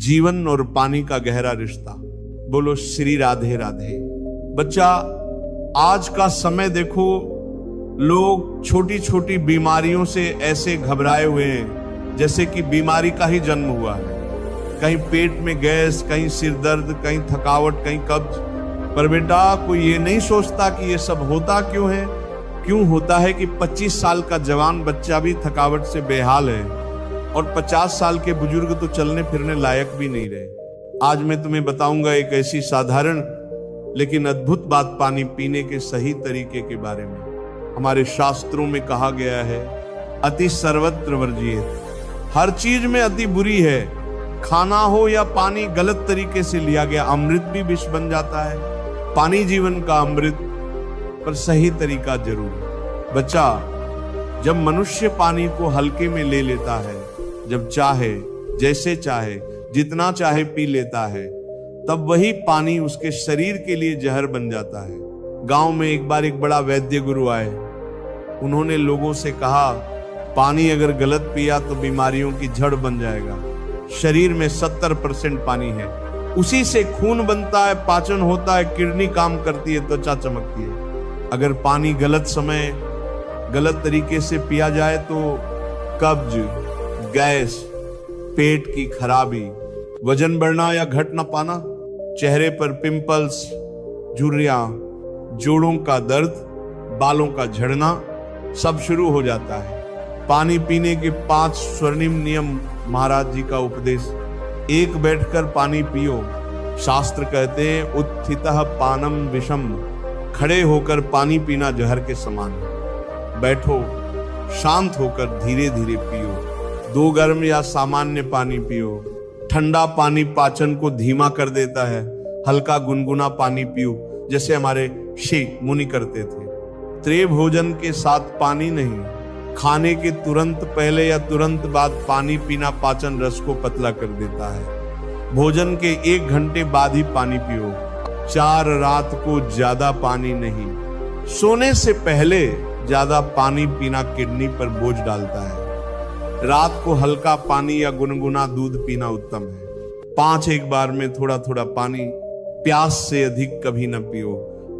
जीवन और पानी का गहरा रिश्ता। बोलो श्री राधे राधे। बच्चा, आज का समय देखो, लोग छोटी छोटी बीमारियों से ऐसे घबराए हुए हैं जैसे कि बीमारी का ही जन्म हुआ है। कहीं पेट में गैस, कहीं सिर दर्द, कहीं थकावट, कहीं कब्ज। पर बेटा, कोई ये नहीं सोचता कि ये सब होता क्यों है। क्यों होता है कि 25 साल का जवान बच्चा भी थकावट से बेहाल है और 50 साल के बुजुर्ग तो चलने फिरने लायक भी नहीं रहे। आज मैं तुम्हें बताऊंगा एक ऐसी साधारण लेकिन अद्भुत बात पानी पीने के सही तरीके के बारे में। हमारे शास्त्रों में कहा गया है, अति सर्वत्र वर्जियेत। हर चीज में अति बुरी है। खाना हो या पानी गलत तरीके से लिया गया, अमृत भी विष बन जाता है। पानी जीवन का अमृत, पर सही तरीका जरूर। बच्चा, जब मनुष्य पानी को हल्के में ले लेता है, जब चाहे, जैसे चाहे, जितना चाहे पी लेता है, तब वही पानी उसके शरीर के लिए जहर बन जाता है। गांव में एक बार एक बड़ा वैद्य गुरु आए। उन्होंने लोगों से कहा, पानी अगर गलत पिया तो बीमारियों की जड़ बन जाएगा। शरीर में 70% पानी है, उसी से खून बनता है, पाचन होता है, किडनी काम करती है, त्वचा चमकती है। अगर पानी गलत समय, गलत तरीके से पिया जाए तो कब्ज, गैस, पेट की खराबी, वजन बढ़ना या घट न पाना, चेहरे पर पिंपल्स, झुर्रियां, जोड़ों का दर्द, बालों का झड़ना सब शुरू हो जाता है। पानी पीने के 5 स्वर्णिम नियम महाराज जी का उपदेश। एक बैठकर पानी पियो। शास्त्र कहते हैं, उत्थितः पानम विषम। खड़े होकर पानी पीना जहर के समान है। बैठो, शांत होकर धीरे धीरे पियो। 2 गर्म या सामान्य पानी पियो। ठंडा पानी पाचन को धीमा कर देता है। हल्का गुनगुना पानी पियो, जैसे हमारे शेख मुनि करते थे। त्रे भोजन के साथ पानी नहीं, खाने के तुरंत पहले या तुरंत बाद पानी पीना पाचन रस को पतला कर देता है। भोजन के 1 घंटे बाद ही पानी पियो। 4 रात को ज्यादा पानी नहीं। सोने से पहले ज्यादा पानी पीना किडनी पर बोझ डालता है। रात को हल्का पानी या गुनगुना दूध पीना उत्तम है। 5 एक बार में थोड़ा थोड़ा पानी। प्यास से अधिक कभी न पियो।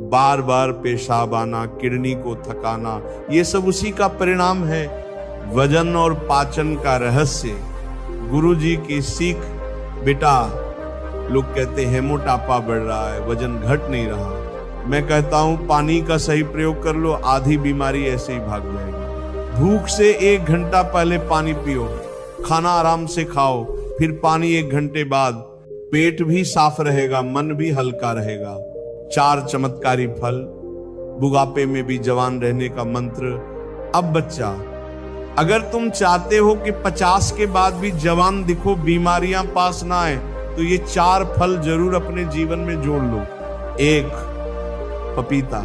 बार बार पेशाब आना, किडनी को थकाना, ये सब उसी का परिणाम है। वजन और पाचन का रहस्य गुरु जी की सीख। बेटा, लोग कहते हैं मोटापा बढ़ रहा है, वजन घट नहीं रहा। मैं कहता हूं, पानी का सही प्रयोग कर लो, आधी बीमारी ऐसे ही भाग जाएगी। भूख से 1 घंटा पहले पानी पियो। खाना आराम से खाओ, फिर पानी 1 घंटे बाद। पेट भी साफ रहेगा, मन भी हल्का रहेगा। 4 चमत्कारी फल, बुढ़ापे में भी जवान रहने का मंत्र। अब बच्चा, अगर तुम चाहते हो कि 50 के बाद भी जवान दिखो, बीमारियां पास ना आए, तो ये 4 फल जरूर अपने जीवन में जोड़ लो। 1, पपीता,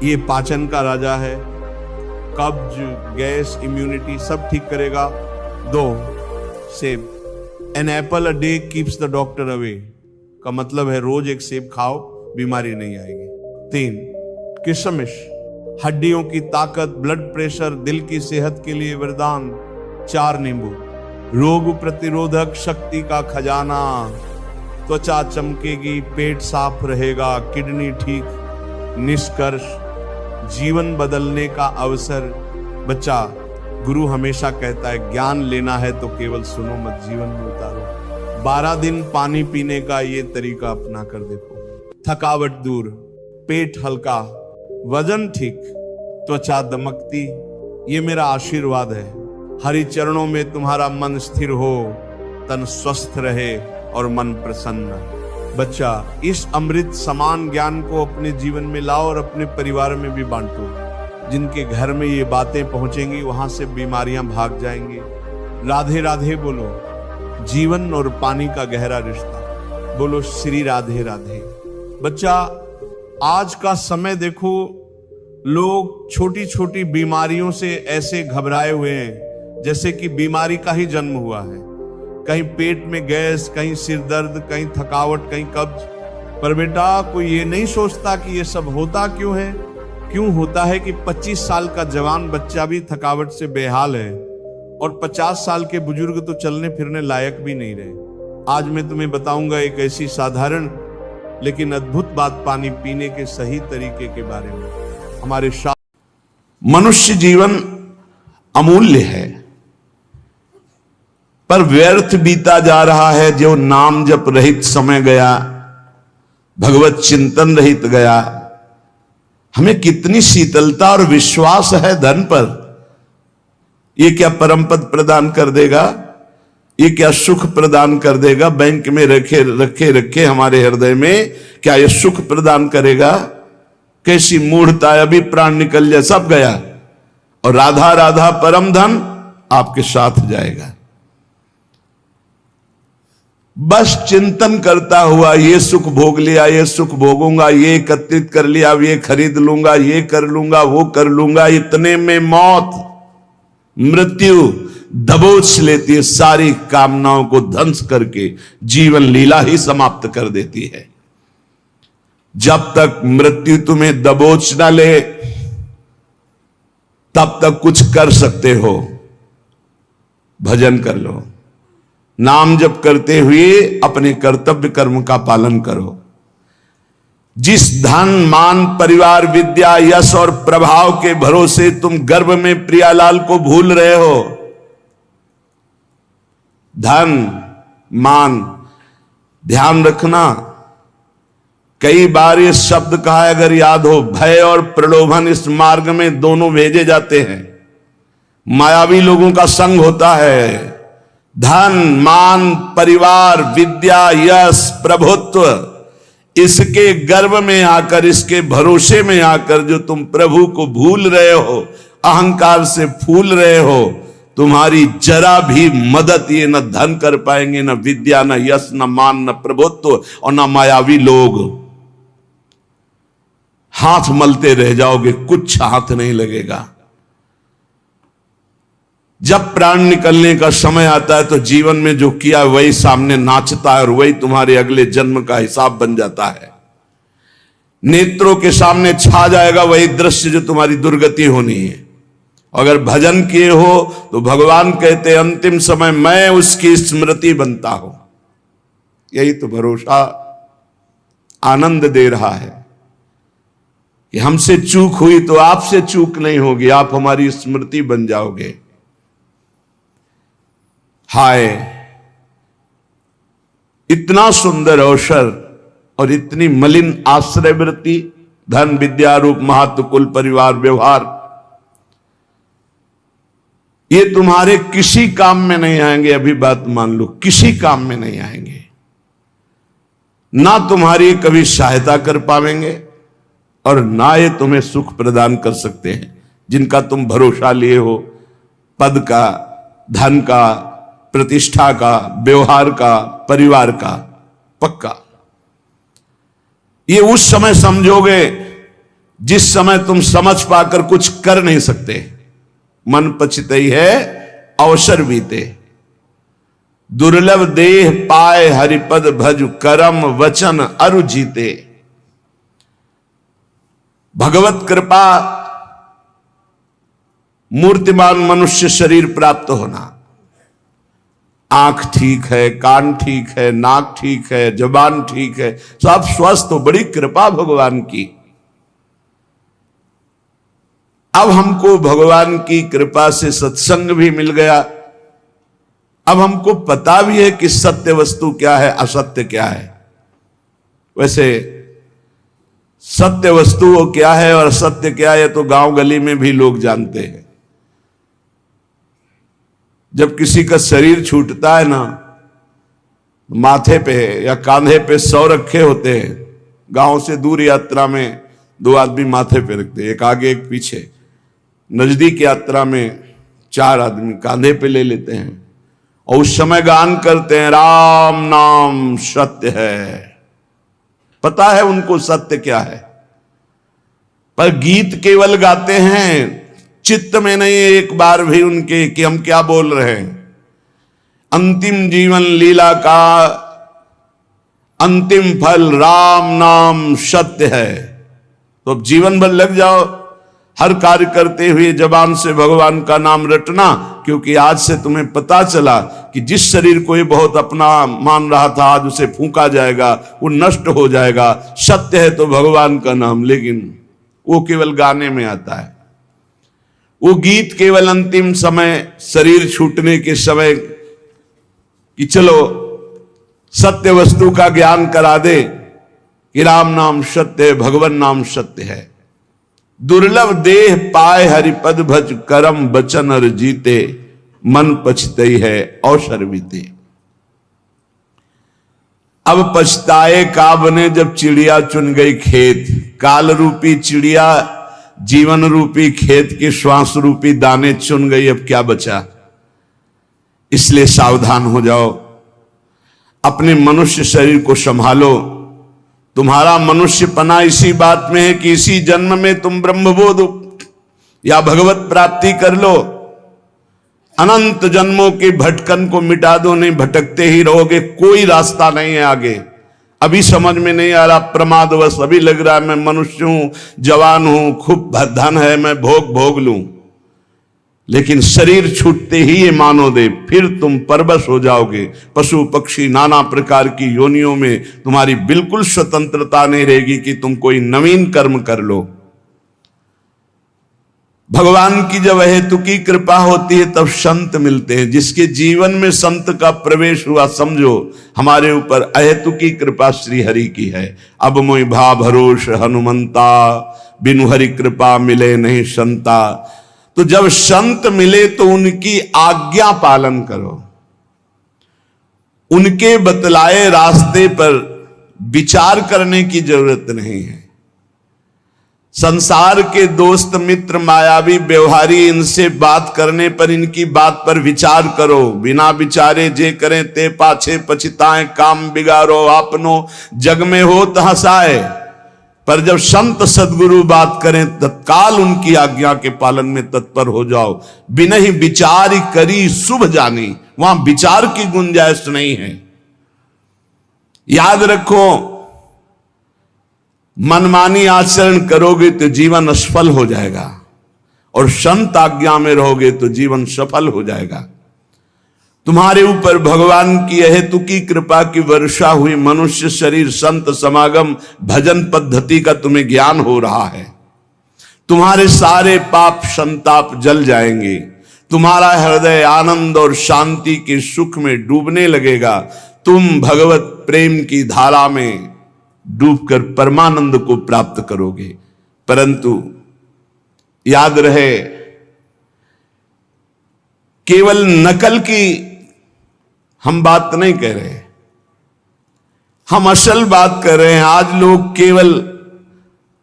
ये पाचन का राजा है। कब्ज, गैस, इम्यूनिटी सब ठीक करेगा। 2, सेब। An apple a day keeps the doctor away, का मतलब है रोज 1 सेब खाओ, बीमारी नहीं आएगी। 3, किशमिश, हड्डियों की ताकत, ब्लड प्रेशर, दिल की सेहत के लिए वरदान। 4, नींबू, रोग प्रतिरोधक शक्ति का खजाना। त्वचा चमकेगी, पेट साफ रहेगा, किडनी ठीक। निष्कर्ष, जीवन बदलने का अवसर। बच्चा, गुरु हमेशा कहता है, ज्ञान लेना है तो केवल सुनो मत, जीवन में उतारो। 12 दिन पानी पीने का ये तरीका अपना कर देखो। थकावट दूर, पेट हल्का, वजन ठीक, त्वचा दमकती, ये मेरा आशीर्वाद है। हरि चरणों में तुम्हारा मन स्थिर हो, तन स्वस्थ रहे और मन प्रसन्न। बच्चा, इस अमृत समान ज्ञान को अपने जीवन में लाओ और अपने परिवार में भी बांटो। जिनके घर में ये बातें पहुंचेंगी, वहां से बीमारियां भाग जाएंगी। राधे राधे बोलो। जीवन और पानी का गहरा रिश्ता। बोलो श्री राधे राधे। बच्चा, आज का समय देखो, लोग छोटी छोटी बीमारियों से ऐसे घबराए हुए हैं जैसे कि बीमारी का ही जन्म हुआ है। कहीं पेट में गैस, कहीं सिर दर्द, कहीं थकावट, कहीं कब्ज। पर बेटा, कोई ये नहीं सोचता कि ये सब होता क्यों है। क्यों होता है कि 25 साल का जवान बच्चा भी थकावट से बेहाल है और 50 साल के बुजुर्ग तो चलने फिरने लायक भी नहीं रहे। आज मैं तुम्हें बताऊंगा एक ऐसी साधारण लेकिन अद्भुत बात पानी पीने के सही तरीके के बारे में। हमारे मनुष्य जीवन अमूल्य है, पर व्यर्थ बीता जा रहा है। जो नाम जप रहित समय गया, भगवत चिंतन रहित गया। हमें कितनी शीतलता और विश्वास है धन पर। ये क्या परम पद प्रदान कर देगा, ये क्या सुख प्रदान कर देगा। बैंक में रखे रखे रखे हमारे हृदय में क्या ये सुख प्रदान करेगा। कैसी मूढ़ता है, अभी प्राण निकल जाए सब गया। और राधा राधा परम धन आपके साथ जाएगा। बस चिंतन करता हुआ ये सुख भोग लिया, ये सुख भोगूंगा, ये एकत्रित कर लिया, ये खरीद लूंगा, ये कर लूंगा, वो कर लूंगा। इतने में मौत, मृत्यु दबोच लेती है, सारी कामनाओं को ध्वंस करके जीवन लीला ही समाप्त कर देती है। जब तक मृत्यु तुम्हें दबोच ना ले तब तक कुछ कर सकते हो। भजन कर लो, नाम जप करते हुए अपने कर्तव्य कर्म का पालन करो। जिस धन मान परिवार विद्या यश और प्रभाव के भरोसे तुम गर्भ में प्रियालाल को भूल रहे हो। धन मान, ध्यान रखना, कई बार ये शब्द कहा है, अगर याद हो, भय और प्रलोभन इस मार्ग में दोनों भेजे जाते हैं। मायावी लोगों का संग होता है। धन मान परिवार विद्या यश प्रभुत्व, इसके गर्भ में आकर, इसके भरोसे में आकर जो तुम प्रभु को भूल रहे हो, अहंकार से फूल रहे हो, तुम्हारी जरा भी मदद ये न धन कर पाएंगे, न विद्या, न यश, न मान, न प्रभुत्व और न मायावी लोग। हाथ मलते रह जाओगे, कुछ हाथ नहीं लगेगा। जब प्राण निकलने का समय आता है तो जीवन में जो किया वही सामने नाचता है और वही तुम्हारे अगले जन्म का हिसाब बन जाता है। नेत्रों के सामने छा जाएगा वही दृश्य जो तुम्हारी दुर्गति होनी है। अगर भजन किए हो तो भगवान कहते अंतिम समय मैं उसकी स्मृति बनता हूं। यही तो भरोसा आनंद दे रहा है कि हमसे चूक हुई तो आपसे चूक नहीं होगी, आप हमारी स्मृति बन जाओगे। हाय, इतना सुंदर अवसर और इतनी मलिन आश्रय वृत्ति, धन विद्या रूप महत्व कुल परिवार व्यवहार, ये तुम्हारे किसी काम में नहीं आएंगे। अभी बात मान लो, किसी काम में नहीं आएंगे। ना तुम्हारी कभी सहायता कर पाएंगे और ना ये तुम्हें सुख प्रदान कर सकते हैं जिनका तुम भरोसा लिए हो। पद का, धन का, प्रतिष्ठा का, व्यवहार का, परिवार का, पक्का। ये उस समय समझोगे जिस समय तुम समझ पाकर कुछ कर नहीं सकते। मन पछितई है अवसर बीते, दुर्लभ देह पाए हरिपद भज, करम वचन अरु जीते। भगवत कृपा मूर्तिमान मनुष्य शरीर प्राप्त होना। आंख ठीक है, कान ठीक है, नाक ठीक है, जुबान ठीक है, सब स्वस्थ हो, बड़ी कृपा भगवान की। अब हमको भगवान की कृपा से सत्संग भी मिल गया। अब हमको पता भी है कि सत्य वस्तु क्या है, असत्य क्या है। वैसे सत्य वस्तु क्या है और असत्य क्या है तो गांव गली में भी लोग जानते हैं। जब किसी का शरीर छूटता है ना, माथे पे या कांधे पे 100 रखे होते हैं। गांव से दूर यात्रा में 2 आदमी माथे पे रखते हैं, एक आगे एक पीछे। नजदीक यात्रा में 4 आदमी कांधे पे ले लेते हैं और उस समय गान करते हैं, राम नाम सत्य है। पता है उनको सत्य क्या है, पर गीत केवल गाते हैं, चित्त में नहीं एक बार भी उनके कि हम क्या बोल रहे हैं। अंतिम जीवन लीला का अंतिम फल राम नाम सत्य है। तो अब जीवन भर लग जाओ हर कार्य करते हुए जबान से भगवान का नाम रटना, क्योंकि आज से तुम्हें पता चला कि जिस शरीर को ये बहुत अपना मान रहा था आज उसे फूंका जाएगा, वो नष्ट हो जाएगा। सत्य है तो भगवान का नाम, लेकिन वो केवल गाने में आता है। वो गीत केवल अंतिम समय, शरीर छूटने के समय कि चलो सत्य वस्तु का ज्ञान करा दे कि राम नाम सत्य है, भगवान नाम सत्य है। दुर्लभ देह पाए हरिपद भज, करम बचन और जीते, मन पछतई है अवसर बीते। अब पछताए का बने जब चिड़िया चुन गई खेत। काल रूपी चिड़िया जीवन रूपी खेत के श्वास रूपी दाने चुन गई, अब क्या बचा। इसलिए सावधान हो जाओ, अपने मनुष्य शरीर को संभालो। तुम्हारा मनुष्यपना इसी बात में है कि इसी जन्म में तुम ब्रह्मबोध या भगवत प्राप्ति कर लो। अनंत जन्मों के भटकन को मिटा दो, नहीं भटकते ही रहोगे, कोई रास्ता नहीं है आगे। अभी समझ में नहीं आ रहा, प्रमादवश अभी लग रहा है मैं मनुष्य हूं, जवान हूं, खूब धन है, मैं भोग लूं। लेकिन शरीर छूटते ही ये मानो दे, फिर तुम परवश हो जाओगे। पशु पक्षी नाना प्रकार की योनियों में तुम्हारी बिल्कुल स्वतंत्रता नहीं रहेगी कि तुम कोई नवीन कर्म कर लो। भगवान की जब अहेतुकी कृपा होती है तब संत मिलते हैं। जिसके जीवन में संत का प्रवेश हुआ, समझो हमारे ऊपर अहेतुकी कृपा श्री हरि की है। अब मोहि भा भरोस हनुमंता, बिनु हरि कृपा मिले नहीं संता। तो जब संत मिले तो उनकी आज्ञा पालन करो, उनके बतलाए रास्ते पर विचार करने की जरूरत नहीं है। संसार के दोस्त मित्र मायावी व्यवहारी, इनसे बात करने पर इनकी बात पर विचार करो। बिना विचारे जे करें ते पाछे पछताएं, काम बिगाड़ो आपनो जग में हो तो हंसाए। पर जब संत सदगुरु बात करें तत्काल उनकी आज्ञा के पालन में तत्पर हो जाओ। बिना ही विचार करी शुभ जानी, वहां विचार की गुंजाइश नहीं है। याद रखो, मनमानी आचरण करोगे तो जीवन असफल हो जाएगा, और संत आज्ञा में रहोगे तो जीवन सफल हो जाएगा। तुम्हारे ऊपर भगवान की अहेतुकी कृपा की वर्षा हुई। मनुष्य शरीर, संत समागम, भजन पद्धति का तुम्हें ज्ञान हो रहा है। तुम्हारे सारे पाप संताप जल जाएंगे। तुम्हारा हृदय आनंद और शांति के सुख में डूबने लगेगा। तुम भगवत प्रेम की धारा में डूबकर परमानंद को प्राप्त करोगे। परंतु याद रहे, केवल नकल की हम बात नहीं कह रहे, हम असल बात कर रहे हैं। आज लोग केवल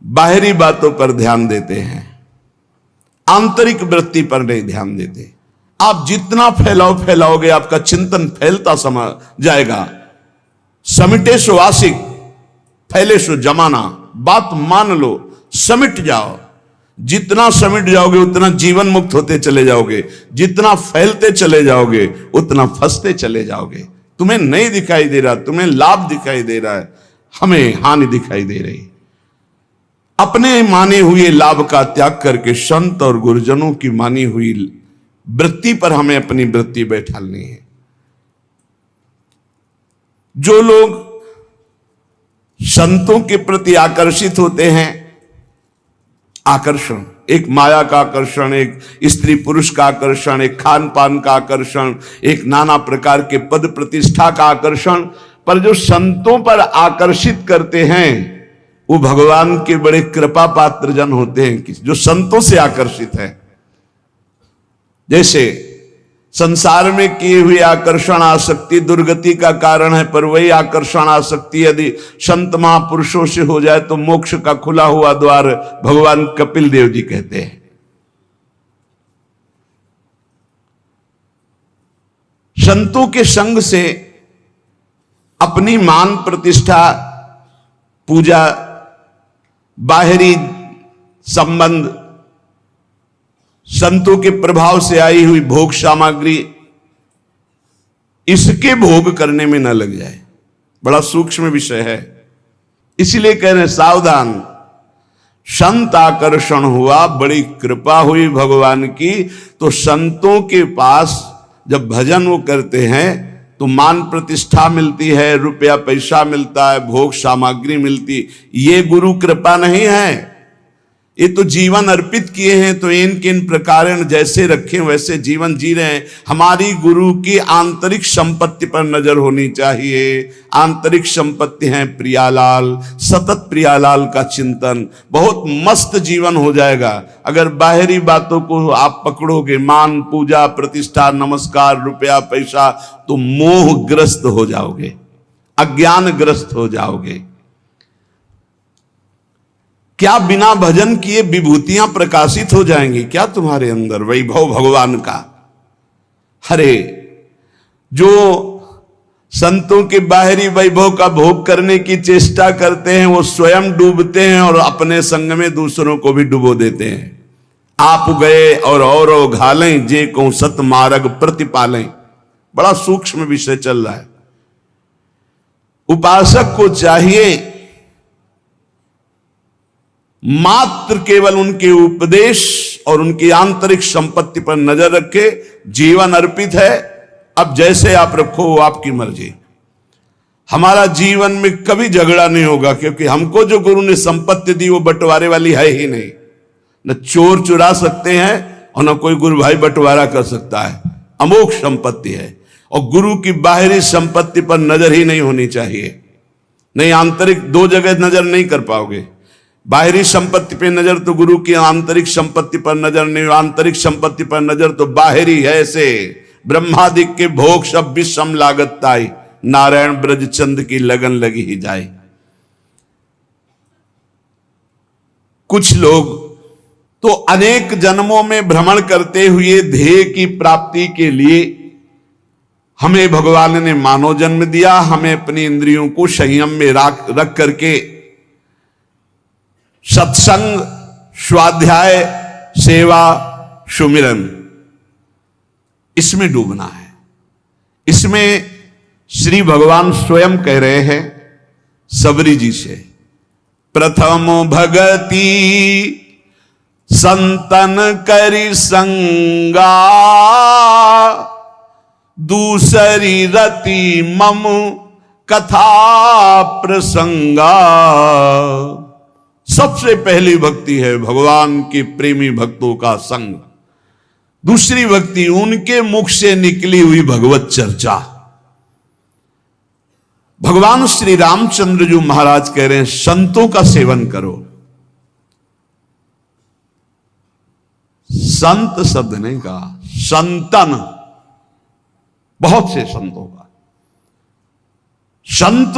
बाहरी बातों पर ध्यान देते हैं, आंतरिक वृत्ति पर नहीं ध्यान देते। आप जितना फैलाओगे आपका चिंतन फैलता समा जाएगा। समिटे सो आशिक, फैले सो जमाना। बात मान लो, समिट जाओ। जितना समिट जाओगे उतना जीवन मुक्त होते चले जाओगे। जितना फैलते चले जाओगे उतना फंसते चले जाओगे। तुम्हें नहीं दिखाई दे रहा, तुम्हें लाभ दिखाई दे रहा है, हमें हानि दिखाई दे रही। अपने माने हुए लाभ का त्याग करके संत और गुरुजनों की मानी हुई वृत्ति पर हमें अपनी वृत्ति बैठालनी है। जो लोग संतों के प्रति आकर्षित होते हैं, आकर्षण, एक माया का आकर्षण, एक स्त्री पुरुष का आकर्षण, एक खान पान का आकर्षण, एक नाना प्रकार के पद प्रतिष्ठा का आकर्षण, पर जो संतों पर आकर्षित करते हैं वो भगवान के बड़े कृपा पात्र जन होते हैं, जो संतों से आकर्षित है। जैसे संसार में किए हुए आकर्षण आसक्ति दुर्गति का कारण है, पर वही आकर्षण आसक्ति यदि संत महापुरुषों से हो जाए तो मोक्ष का खुला हुआ द्वार भगवान कपिल देव जी कहते हैं। संतों के संग से अपनी मान प्रतिष्ठा, पूजा, बाहरी संबंध, संतों के प्रभाव से आई हुई भोग सामग्री, इसके भोग करने में न लग जाए। बड़ा सूक्ष्म विषय है, इसीलिए कह रहे हैं सावधान। संत आकर्षण हुआ, बड़ी कृपा हुई भगवान की। तो संतों के पास जब भजन वो करते हैं तो मान प्रतिष्ठा मिलती है, रुपया पैसा मिलता है, भोग सामग्री मिलती। ये गुरु कृपा नहीं है, ये तो जीवन अर्पित किए हैं तो इन किन प्रकार जैसे रखें वैसे जीवन जी रहे हैं। हमारी गुरु की आंतरिक संपत्ति पर नजर होनी चाहिए। आंतरिक संपत्ति है प्रियालाल, सतत प्रियालाल का चिंतन, बहुत मस्त जीवन हो जाएगा। अगर बाहरी बातों को आप पकड़ोगे, मान पूजा प्रतिष्ठा नमस्कार रुपया पैसा, तो मोहग्रस्त हो जाओगे, अज्ञानग्रस्त हो जाओगे। क्या बिना भजन किए विभूतियां प्रकाशित हो जाएंगी क्या तुम्हारे अंदर, वैभव भगवान का? अरे जो संतों के बाहरी वैभव का भोग करने की चेष्टा करते हैं वो स्वयं डूबते हैं और अपने संग में दूसरों को भी डुबो देते हैं। आप गए और घालें जे को सत मार्ग प्रतिपालें, बड़ा सूक्ष्म विषय चल रहा है। उपासक को चाहिए मात्र केवल उनके उपदेश और उनकी आंतरिक संपत्ति पर नजर रखे। जीवन अर्पित है, अब जैसे आप रखो वो आपकी मर्जी। हमारा जीवन में कभी झगड़ा नहीं होगा, क्योंकि हमको जो गुरु ने संपत्ति दी वो बंटवारे वाली है ही नहीं। न चोर चुरा सकते हैं और न कोई गुरु भाई बंटवारा कर सकता है, अमोघ संपत्ति है। और गुरु की बाहरी संपत्ति पर नजर ही नहीं होनी चाहिए। नहीं, आंतरिक दो जगह नजर नहीं कर पाओगे। बाहरी संपत्ति पे नजर तो गुरु की आंतरिक संपत्ति पर नजर नहीं, आंतरिक संपत्ति पर नजर तो बाहरी है। ऐसे ब्रह्मादिक के भोग सब विषम लागत ताई, नारायण ब्रज चंद की लगन लगी ही जाए। कुछ लोग तो अनेक जन्मों में भ्रमण करते हुए ध्येय की प्राप्ति के लिए हमें भगवान ने मानव जन्म दिया। हमें अपनी इंद्रियों को संयम में रख करके सत्संग, स्वाध्याय, सेवा, सुमिरन, इसमें डूबना है। इसमें श्री भगवान स्वयं कह रहे हैं सबरी जी से, प्रथम भगति संतन करी संगा, दूसरी रति मम कथा प्रसंगा। सबसे पहली भक्ति है भगवान के प्रेमी भक्तों का संग। दूसरी भक्ति उनके मुख से निकली हुई भगवत चर्चा। भगवान श्री रामचंद्र जी महाराज कह रहे हैं संतों का सेवन करो। संत शब्द नहीं कहा, संतन, बहुत से संतों का। संत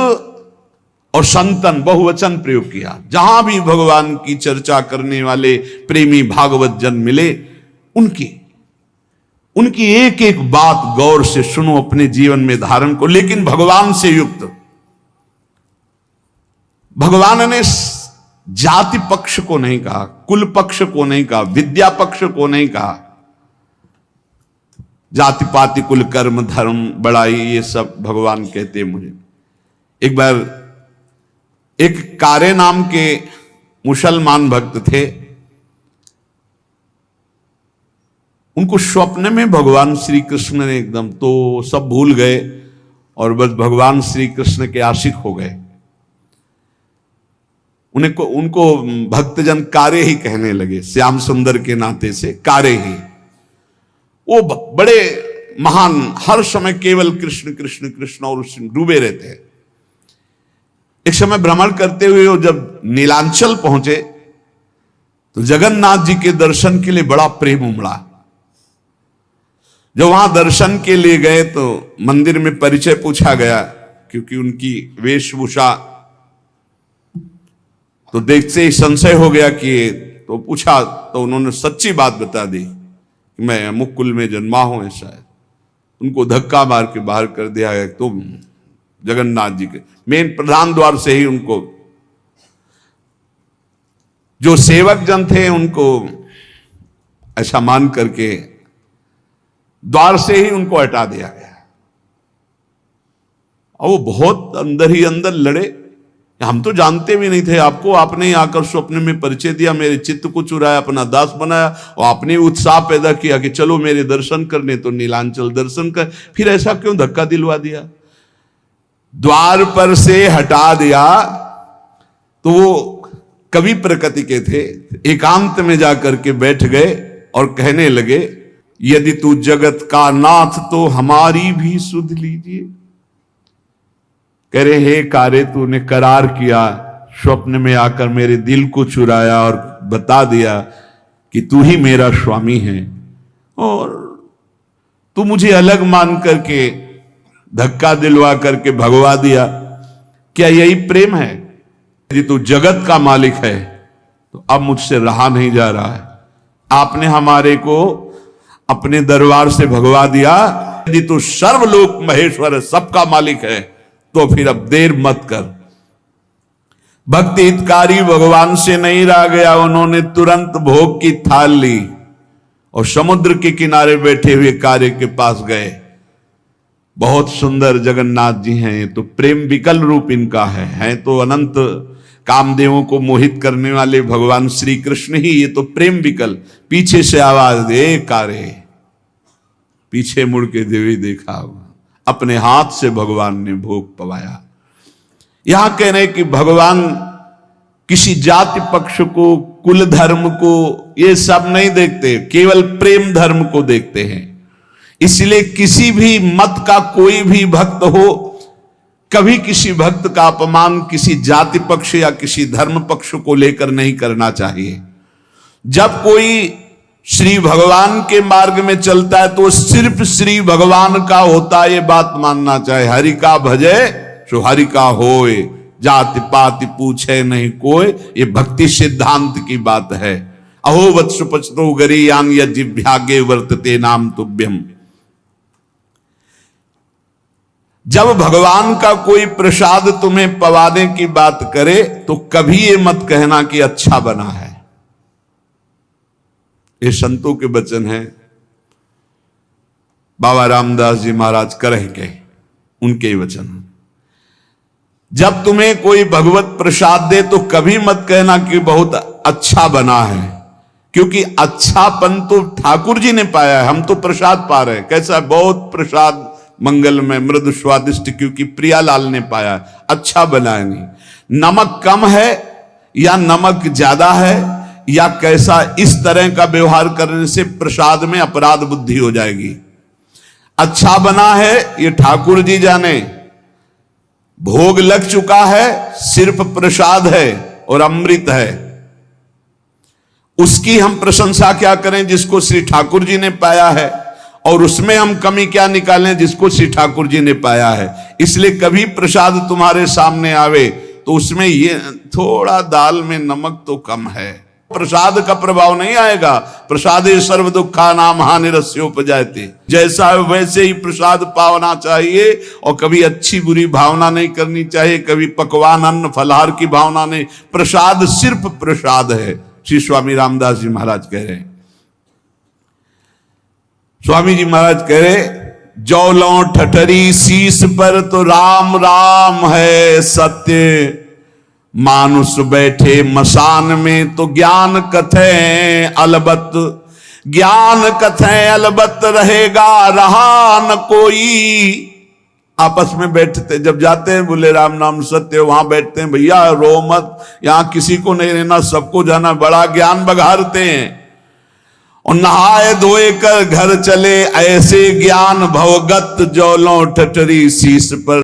और संतन बहुवचन प्रयोग किया। जहां भी भगवान की चर्चा करने वाले प्रेमी भागवत जन मिले, उनकी एक एक बात गौर से सुनो, अपने जीवन में धारण को, लेकिन भगवान से युक्त। भगवान ने जाति पक्ष को नहीं कहा, कुल पक्ष को नहीं कहा, विद्या पक्ष को नहीं कहा। जाति पाति कुल कर्म धर्म बड़ाई ये सब भगवान कहते मुझे। एक बार एक कारे नाम के मुसलमान भक्त थे, उनको स्वप्न में भगवान श्री कृष्ण ने एकदम, तो सब भूल गए और बस भगवान श्री कृष्ण के आशिक हो गए। उनको भक्तजन कारे ही कहने लगे, श्याम सुंदर के नाते से कारे ही। वो बड़े महान, हर समय केवल कृष्ण कृष्ण कृष्ण और उसमें डूबे रहते हैं। एक समय भ्रमण करते हुए वो जब नीलांचल पहुंचे तो जगन्नाथ जी के दर्शन के लिए बड़ा प्रेम उमड़ा। जब वहां दर्शन के लिए गए तो मंदिर में परिचय पूछा गया, क्योंकि उनकी वेशभूषा तो देखते ही संशय हो गया कि, तो पूछा तो उन्होंने सच्ची बात बता दी कि मैं अमुक कुल में जन्मा हूं। ऐसा है, उनको धक्का मार के बाहर कर दिया गया। तो जगन्नाथ जी के मेन प्रधान द्वार से ही उनको, जो सेवक जन थे उनको ऐसा मान करके द्वार से ही उनको हटा दिया गया। और वो बहुत अंदर ही अंदर लड़े हम तो जानते भी नहीं थे आपको, आपने ही आकर स्वप्न में परिचय दिया, मेरे चित्त को चुराया, अपना दास बनाया और आपने उत्साह पैदा किया कि चलो मेरे दर्शन करने, तो नीलांचल दर्शन कर। फिर ऐसा क्यों धक्का दिलवा दिया, द्वार पर से हटा दिया? तो वो कवि प्रकृति के थे, एकांत में जाकर के बैठ गए और कहने लगे, यदि तू जगत का नाथ तो हमारी भी सुध लीजिए। कह रहे, हे कारे, तूने करार किया, स्वप्न में आकर मेरे दिल को चुराया और बता दिया कि तू ही मेरा स्वामी है, और तू मुझे अलग मान करके धक्का दिलवा करके भगवा दिया। क्या यही प्रेम है? यदि तू जगत का मालिक है तो अब मुझसे रहा नहीं जा रहा है। आपने हमारे को अपने दरबार से भगवा दिया। यदि तू सर्वलोक महेश्वर है, सबका मालिक है, तो फिर अब देर मत कर। भक्ति हितकारी भगवान से नहीं रह गया, उन्होंने तुरंत भोग की थाल ली और समुद्र के किनारे बैठे हुए कार्य के पास गए। बहुत सुंदर जगन्नाथ जी हैं, ये तो प्रेम विकल रूप इनका है तो अनंत कामदेवों को मोहित करने वाले भगवान श्री कृष्ण ही, ये तो प्रेम विकल। पीछे से आवाज दे, कारे, पीछे मुड़ के देवी देखा, अपने हाथ से भगवान ने भोग पवाया। यहां कह रहे कि भगवान किसी जाति पक्ष को, कुल धर्म को, ये सब नहीं देखते, केवल प्रेम धर्म को देखते हैं। इसलिए किसी भी मत का कोई भी भक्त हो, कभी किसी भक्त का अपमान किसी जाति पक्ष या किसी धर्म पक्ष को लेकर नहीं करना चाहिए। जब कोई श्री भगवान के मार्ग में चलता है तो सिर्फ श्री भगवान का होता है, ये बात मानना चाहिए। हरि का भजे सो हरि का होए, जाति पाति पूछे नहीं कोई, ये भक्ति सिद्धांत की बात है। अहो वत्स पचतो गरीयान यज्जिभ्यागे वर्तते नाम तुभ्यम। जब भगवान का कोई प्रसाद तुम्हें पवाने की बात करे तो कभी ये मत कहना कि अच्छा बना है। ये संतों के वचन हैं, बाबा रामदास जी महाराज करेंगे, उनके वचन। जब तुम्हें कोई भगवत प्रसाद दे तो कभी मत कहना कि बहुत अच्छा बना है, क्योंकि अच्छापन तो ठाकुर जी ने पाया है, हम तो प्रसाद पा रहे हैं। कैसा? बहुत प्रसाद मंगल में मृदु स्वादिष्ट, क्योंकि प्रियालाल ने पाया, अच्छा बनाया नहीं। नमक कम है या नमक ज्यादा है या कैसा, इस तरह का व्यवहार करने से प्रसाद में अपराध बुद्धि हो जाएगी। अच्छा बना है ये ठाकुर जी जाने, भोग लग चुका है, सिर्फ प्रसाद है और अमृत है, उसकी हम प्रशंसा क्या करें जिसको श्री ठाकुर जी ने पाया है, और उसमें हम कमी क्या निकालें जिसको श्री ठाकुर जी ने पाया है। इसलिए कभी प्रसाद तुम्हारे सामने आवे तो उसमें ये थोड़ा दाल में नमक तो कम है, प्रसाद का प्रभाव नहीं आएगा। प्रसादे सर्व दुखा नाम हानिरस्योपजायते, जैसा है वैसे ही प्रसाद पावना चाहिए, और कभी अच्छी बुरी भावना नहीं करनी चाहिए, कभी पकवान अन्न फलहार की भावना नहीं। प्रसाद सिर्फ प्रसाद है, श्री स्वामी रामदास जी महाराज कह रहे हैं। स्वामी जी महाराज कह रहे, जौलों ठठरी शीश पर तो राम राम है सत्य, मानुष बैठे मसान में तो ज्ञान कथे अलबत, ज्ञान कथे अलबत रहेगा रहा न कोई। आपस में बैठते जब जाते हैं, बोले राम नाम सत्य, वहां बैठते हैं, भैया रो मत, यहां किसी को नहीं रहना, सबको जाना, बड़ा ज्ञान बघारते हैं। और नहाए धोए कर घर चले, ऐसे ज्ञान भवगत जौलों ठठरी शीश पर